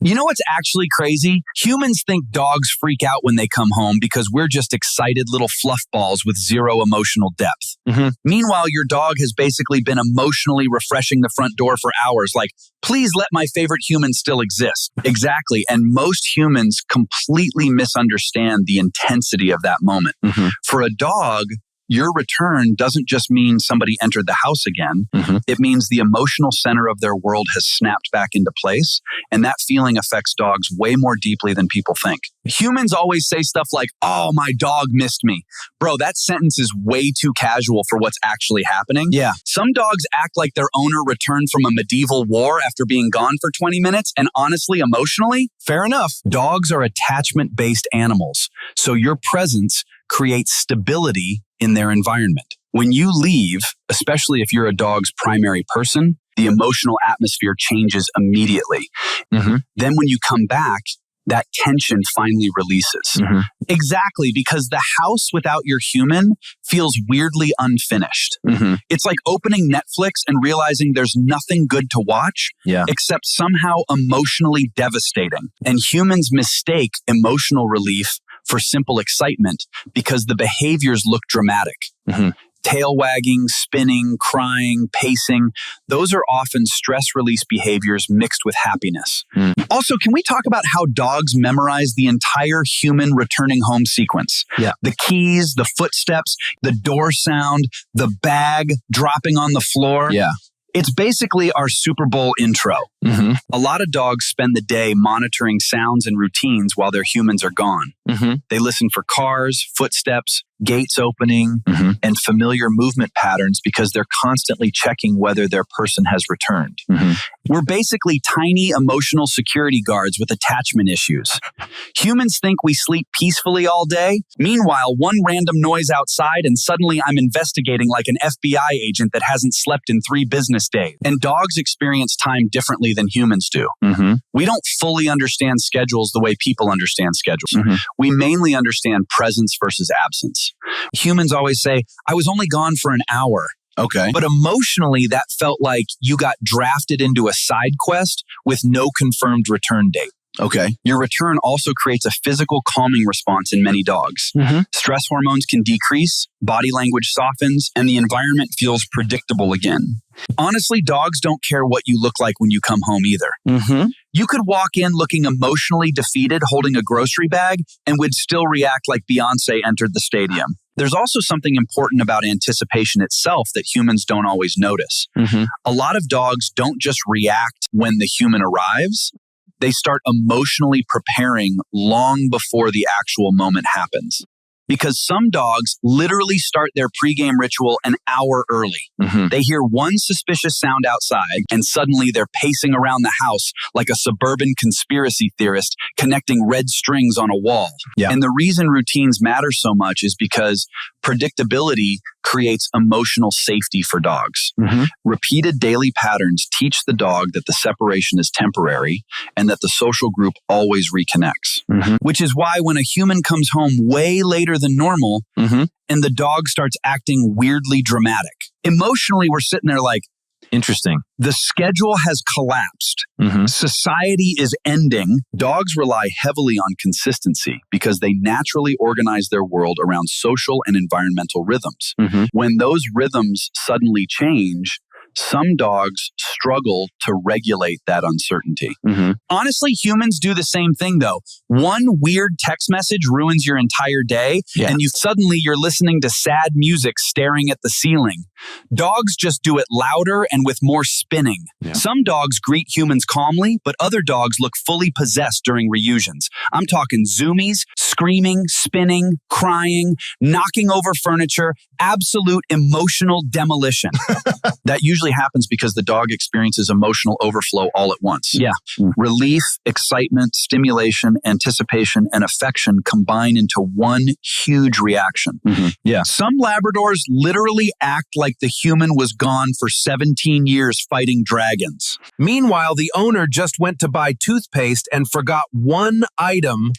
You know what's actually crazy? Humans think dogs freak out when they come home because we're just excited little fluff balls with zero emotional depth. Meanwhile, your dog has basically been emotionally refreshing the front door for hours, like, please let my favorite human still exist. Exactly. And most humans completely misunderstand the intensity of that moment. For a dog, your return doesn't just mean somebody entered the house again. It means the emotional center of their world has snapped back into place. And that feeling affects dogs way more deeply than people think. Humans always say stuff like, oh, my dog missed me. Bro, that sentence is way too casual for what's actually happening. Yeah. Some dogs act like their owner returned from a medieval war after being gone for 20 minutes. And honestly, emotionally, fair enough. Dogs are attachment-based animals. So your presence creates stability in their environment. When you leave, especially if you're a dog's primary person, the emotional atmosphere changes immediately. Then when you come back, that tension finally releases. Exactly, because the house without your human feels weirdly unfinished. It's like opening Netflix and realizing there's nothing good to watch, except somehow emotionally devastating. And humans mistake emotional relief for simple excitement because the behaviors look dramatic. Tail wagging, spinning, crying, pacing, those are often stress release behaviors mixed with happiness. Also, can we talk about how dogs memorize the entire human returning home sequence? The keys, the footsteps, the door sound, the bag dropping on the floor. It's basically our Super Bowl intro. A lot of dogs spend the day monitoring sounds and routines while their humans are gone. They listen for cars, footsteps, gates opening, and familiar movement patterns because they're constantly checking whether their person has returned. We're basically tiny emotional security guards with attachment issues. Humans think we sleep peacefully all day. Meanwhile, one random noise outside and suddenly I'm investigating like an FBI agent that hasn't slept in 3 business days. And dogs experience time differently than humans do. We don't fully understand schedules the way people understand schedules. We mainly understand presence versus absence. Humans always say, I was only gone for an hour. Okay. But emotionally, that felt like you got drafted into a side quest with no confirmed return date. Okay. Your return also creates a physical calming response in many dogs. Stress hormones can decrease, body language softens, and the environment feels predictable again. Honestly, dogs don't care what you look like when you come home either. You could walk in looking emotionally defeated, holding a grocery bag, and would still react like Beyonce entered the stadium. There's also something important about anticipation itself that humans don't always notice. A lot of dogs don't just react when the human arrives. They start emotionally preparing long before the actual moment happens. Because some dogs literally start their pregame ritual an hour early. They hear one suspicious sound outside, and suddenly they're pacing around the house like a suburban conspiracy theorist connecting red strings on a wall. And the reason routines matter so much is because predictability creates emotional safety for dogs. Repeated daily patterns teach the dog that the separation is temporary and that the social group always reconnects. Which is why when a human comes home way later than normal and the dog starts acting weirdly dramatic, emotionally we're sitting there like, interesting. The schedule has collapsed. Society is ending. Dogs rely heavily on consistency because they naturally organize their world around social and environmental rhythms. When those rhythms suddenly change, some dogs struggle to regulate that uncertainty. Honestly, humans do the same thing though. One weird text message ruins your entire day and you're listening to sad music staring at the ceiling. Dogs just do it louder and with more spinning. Some dogs greet humans calmly, but other dogs look fully possessed during reunions. I'm talking zoomies, screaming, spinning, crying, knocking over furniture, absolute emotional demolition. That usually happens because the dog experiences emotional overflow all at once. Relief, excitement, stimulation, anticipation, and affection combine into one huge reaction. Some Labradors literally act like the human was gone for 17 years fighting dragons. Meanwhile, the owner just went to buy toothpaste and forgot one item.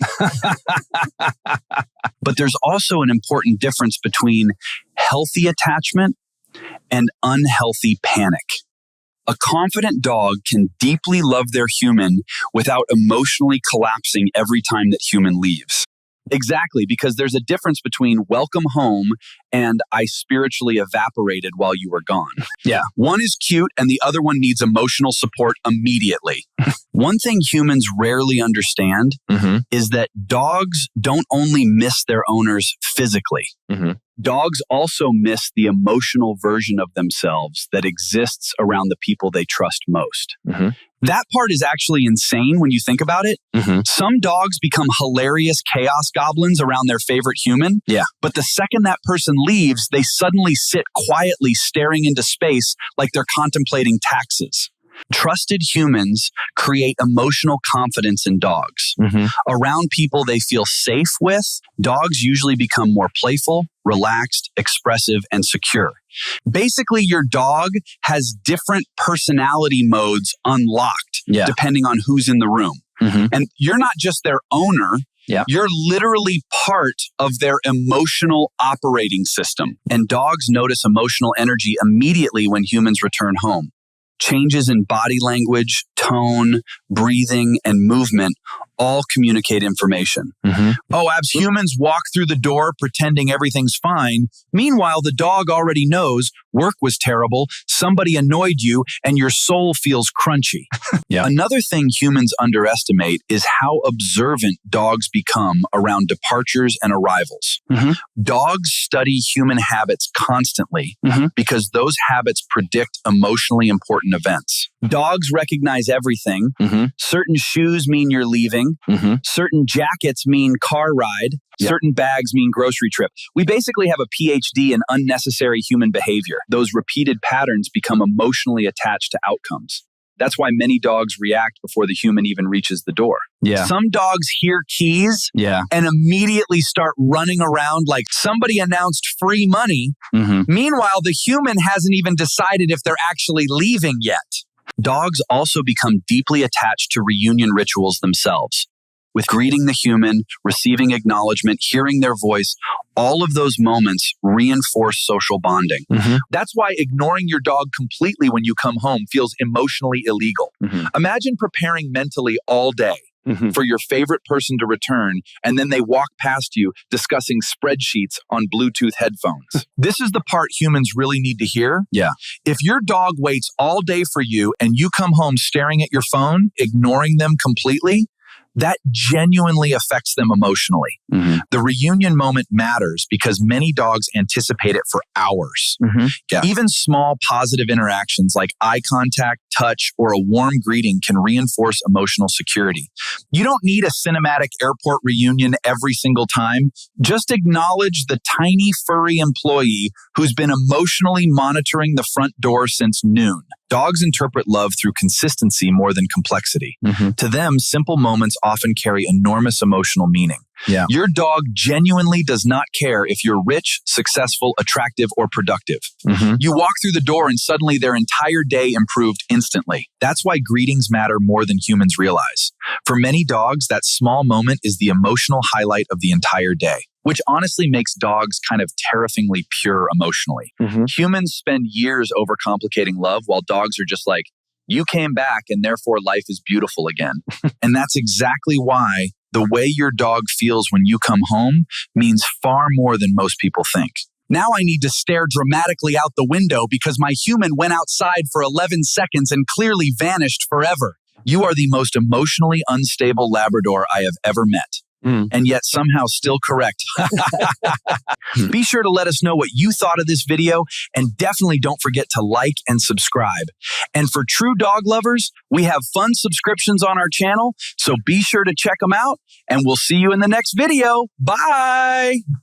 But there's also an important difference between healthy attachment and unhealthy panic. A confident dog can deeply love their human without emotionally collapsing every time that human leaves. Exactly, because there's a difference between welcome home and I spiritually evaporated while you were gone. Yeah. One is cute and the other one needs emotional support immediately. One thing humans rarely understand is that dogs don't only miss their owners physically. Dogs also miss the emotional version of themselves that exists around the people they trust most. That part is actually insane when you think about it. Some dogs become hilarious chaos goblins around their favorite human. Yeah. But the second that person leaves, they suddenly sit quietly staring into space like they're contemplating taxes. Trusted humans create emotional confidence in dogs. Around people they feel safe with, dogs usually become more playful, relaxed, expressive, and secure. Basically, your dog has different personality modes unlocked depending on who's in the room. And you're not just their owner. You're literally part of their emotional operating system. And dogs notice emotional energy immediately when humans return home. Changes in body language, tone, breathing, and movement all communicate information. Abs, humans walk through the door pretending everything's fine. Meanwhile, the dog already knows work was terrible, somebody annoyed you, and your soul feels crunchy. Another thing humans underestimate is how observant dogs become around departures and arrivals. Dogs study human habits constantly because those habits predict emotionally important events. Dogs recognize everything. Certain shoes mean you're leaving. Certain jackets mean car ride. Certain bags mean grocery trip. We basically have a PhD in unnecessary human behavior. Those repeated patterns become emotionally attached to outcomes. That's why many dogs react before the human even reaches the door. Some dogs hear keys and immediately start running around like somebody announced free money. Meanwhile, the human hasn't even decided if they're actually leaving yet. Dogs also become deeply attached to reunion rituals themselves. With greeting the human, receiving acknowledgement, hearing their voice, all of those moments reinforce social bonding. That's why ignoring your dog completely when you come home feels emotionally illegal. Imagine preparing mentally all day for your favorite person to return, and then they walk past you discussing spreadsheets on Bluetooth headphones. This is the part humans really need to hear. If your dog waits all day for you and you come home staring at your phone, ignoring them completely, that genuinely affects them emotionally. The reunion moment matters because many dogs anticipate it for hours. Even small positive interactions like eye contact, touch, or a warm greeting can reinforce emotional security. You don't need a cinematic airport reunion every single time. Just acknowledge the tiny furry employee who's been emotionally monitoring the front door since noon. Dogs interpret love through consistency more than complexity. To them, simple moments often carry enormous emotional meaning. Your dog genuinely does not care if you're rich, successful, attractive, or productive. You walk through the door and suddenly their entire day improved instantly. That's why greetings matter more than humans realize. For many dogs, that small moment is the emotional highlight of the entire day, which honestly makes dogs kind of terrifyingly pure emotionally. Humans spend years overcomplicating love while dogs are just like, you came back and therefore life is beautiful again. And that's exactly why the way your dog feels when you come home means far more than most people think. Now I need to stare dramatically out the window because my human went outside for 11 seconds and clearly vanished forever. You are the most emotionally unstable Labrador I have ever met. And yet somehow still correct. Be sure to let us know what you thought of this video, and definitely don't forget to like and subscribe. And for true dog lovers, we have fun subscriptions on our channel, so be sure to check them out, and we'll see you in the next video. Bye!